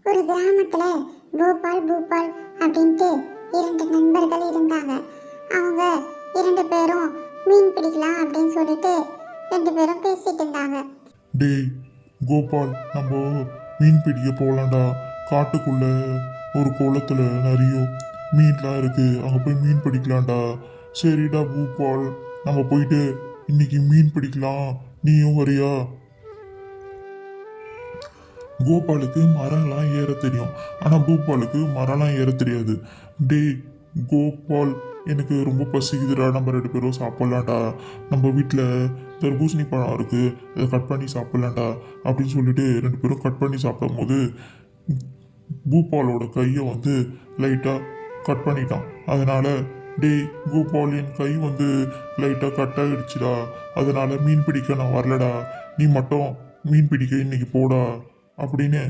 ஒரு கிராமத்துல பூபால் பூபால் அப்படின்ட்டு இரண்டு நண்பர்கள் இருந்தாங்க. அவங்க இரண்டு பேரும் மீன் பிடிக்கலாம் அப்படின்னு சொல்லிட்டு ரெண்டு பேரும் பேசிட்டு இருந்தாங்க. டேய் கோபால், நம்ம மீன் பிடிக்க போகலாம்டா. காட்டுக்குள்ள ஒரு குளத்துல நிறைய மீன்லாம் இருக்கு, அங்கே போய் மீன் பிடிக்கலாம்டா. சரிடா பூபால், நம்ம போயிட்டு இன்னைக்கு மீன் பிடிக்கலாம், நீயும் வரியா? கோபாலுக்கு மரம்லாம் ஏற தெரியும், ஆனால் பூபாலுக்கு மரம்லாம் ஏற தெரியாது. டேய் கோபால், எனக்கு ரொம்ப பசிக்குதுடா, நம்ம ரெண்டு பேரும் சாப்பிட்லாம்டா. நம்ம வீட்டில் தர்பூசணி பழம் இருக்குது, அதை கட் பண்ணி சாப்பிட்லாம்டா அப்படின்னு சொல்லிட்டு ரெண்டு பேரும் கட் பண்ணி சாப்பிடும் போது பூபாலோட கையை வந்து லைட்டாக கட் பண்ணிட்டான். அதனால் டேய் கோபால், என் கை வந்து லைட்டாக கட் ஆகிடுச்சுடா, அதனால் மீன் பிடிக்க நான் வரலடா, நீ மட்டும் மீன் பிடிக்க இன்னைக்கு போடா அப்படின்னு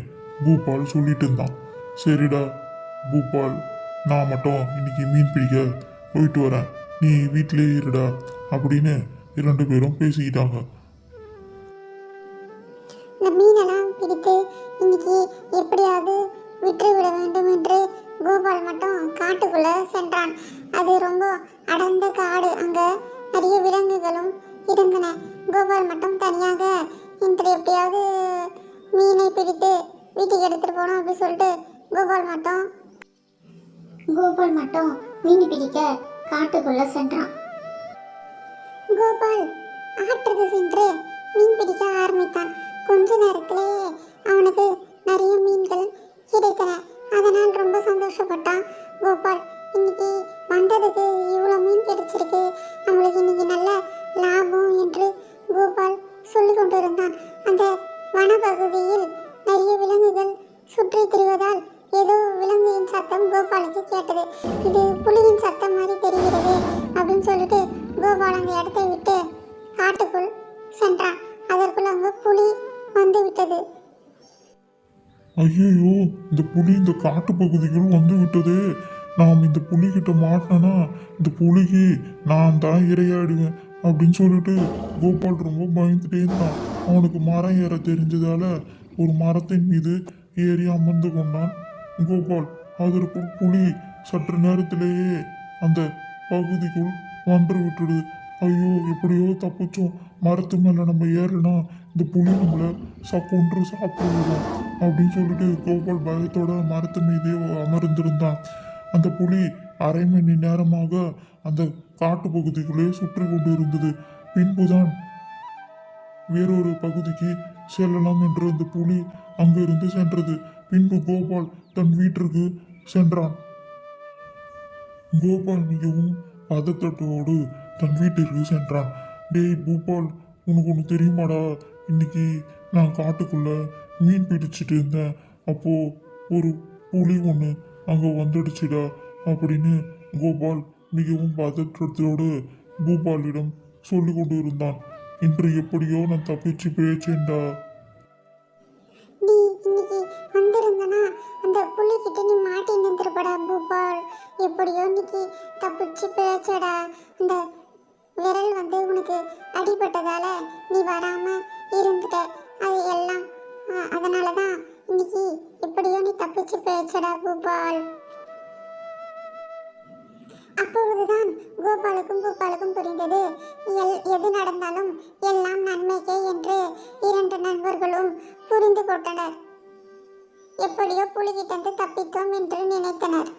பூபால் சொல்லிட்டு இருந்தான். சரிடா பூபால், நான் மட்டும் இன்னைக்கு மீன் பிடிக்க போயிட்டு வரேன், நீ வீட்டிலே இருடா அப்படின்னு இரண்டு பேரும் பேசிக்கிட்டாங்க. இந்த மீனெல்லாம் பிடித்து இன்னைக்கு எப்படியாவது விட்டு விட வேண்டும் என்று கோபால் மட்டும் காட்டுக்குள்ள சென்றான். அது ரொம்ப அடர்ந்த காடு, அங்க நிறைய விலங்குகளும் இருந்தன. கோபால் மட்டும் தனியாக இன்று எப்படியாவது மீனை பிடித்து வீட்டுக்கு எடுத்துட்டு போனோம் அப்படின்னு சொல்லிட்டு கோபால் மட்டும் மீன் பிடிக்க காட்டுக்குள்ள சென்றான். கோபால் ஆற்றுக்கு சென்று மீன் பிடிக்க ஆரம்பித்தான். கொஞ்ச நேரத்திலேயே அவனுக்கு நிறைய மீன்கள் கிடைத்தன. அதனால் ரொம்ப சந்தோஷப்பட்டான் கோபால். இன்னைக்கு வந்ததுக்கு இவ்வளோ மீன் கிடைச்சிருக்கு, நம்மளுக்கு இன்னைக்கு நல்ல லாபம் என்று கோபால் சொல்லி கொண்டிருந்தான். அந்த வனப்பகுதியில் நிறைய விலங்குகள் சுற்றி திரிவதால் ஏதோ விலங்கின் சத்தம் கோபாலுக்கு கேட்டது. இது புலியின் சத்தம் மாதிரி தெரிகிறது அப்படின்னு சொல்லிட்டு கோபால் அந்த இடத்தை விட்டு காட்டுக்குள் சென்றான். அதற்குள் அங்கு புலி வந்து விட்டது. ஐயோ, இந்த புலி இந்த காட்டு பகுதிகள் வந்து விட்டது. நாம் இந்த புலிகிட்ட மாட்டினா இந்த புலிக்கு நான் தான் இரையாடுவேன் அப்படின்னு சொல்லிட்டு கோபால் ரொம்ப பயந்துட்டே இருந்தான். அவனுக்கு மரம் ஏற தெரிஞ்சதால ஒரு மரத்தின் மீது ஏறி அமர்ந்து கொண்டான் கோபால். அதற்குள் புலி சற்று நேரத்திலேயே அந்த பகுதிக்குள் வந்து விட்டுடுது. ஐயோ, எப்படியோ தப்பிச்சோம், மரத்து மேலே நம்ம ஏறனா இந்த புலி நம்மளை கொன்று சாப்பிடுவோம் அப்படின்னு சொல்லிட்டு கோபால் பயத்தோட மரத்து மீதே அமர்ந்திருந்தான். அந்த புலி அரை மணி நேரமாக அந்த காட்டு பகுதிக்குள்ளே சுற்றி கொண்டு இருந்தது. பின்புதான் வேறொரு பகுதிக்கு செல்லலாம் என்று அந்த புலி அங்கிருந்து சென்றது. பின்பு கோபால் தன் வீட்டிற்கு சென்றான். கோபால் மிகவும் பதட்டத்தோடு தன் வீட்டிற்கு சென்றான். டேய் பூபால், உனக்கு ஒன்று தெரியுமாடா, இன்னைக்கு நான் காட்டுக்குள்ள மீன் பிடிச்சிட்டு இருந்தேன், அப்போ ஒரு புலி ஒன்று அங்கே வந்துடுச்சுடா அப்படின்னு கோபால் மிகவும் பதற்றத்தோடு பூபாலிடம் சொல்லி கொண்டு இருந்தான். இன்று எப்படியோ நான் தப்பிச்சு பேச்சேன்டா. நீ இன்னைக்கு வந்திருந்தனா அந்த புள்ளிக்கிட்ட நீ மாட்டி நின்றுபடா பூபால். எப்படியோ இன்னைக்கு தப்பிச்சு பேச்சடா. அந்த விரல் வந்து உனக்கு அடிபட்டதால நீ வராம இருந்துட்ட, அது எல்லாம் அதனால தான் இன்னைக்கு எப்படியோ நீ தப்பிச்சு பேச்சடா பூபால். அப்பொழுதுதான் பூபாலுக்கும் புரிந்தது, எது நடந்தாலும் எல்லாம் நன்மைக்கே என்று இரண்டு நண்பர்களும் புரிந்து கொண்டனர். எப்படியோ புலிகிட்டந்து தப்பித்தோம் என்று நினைத்தனர்.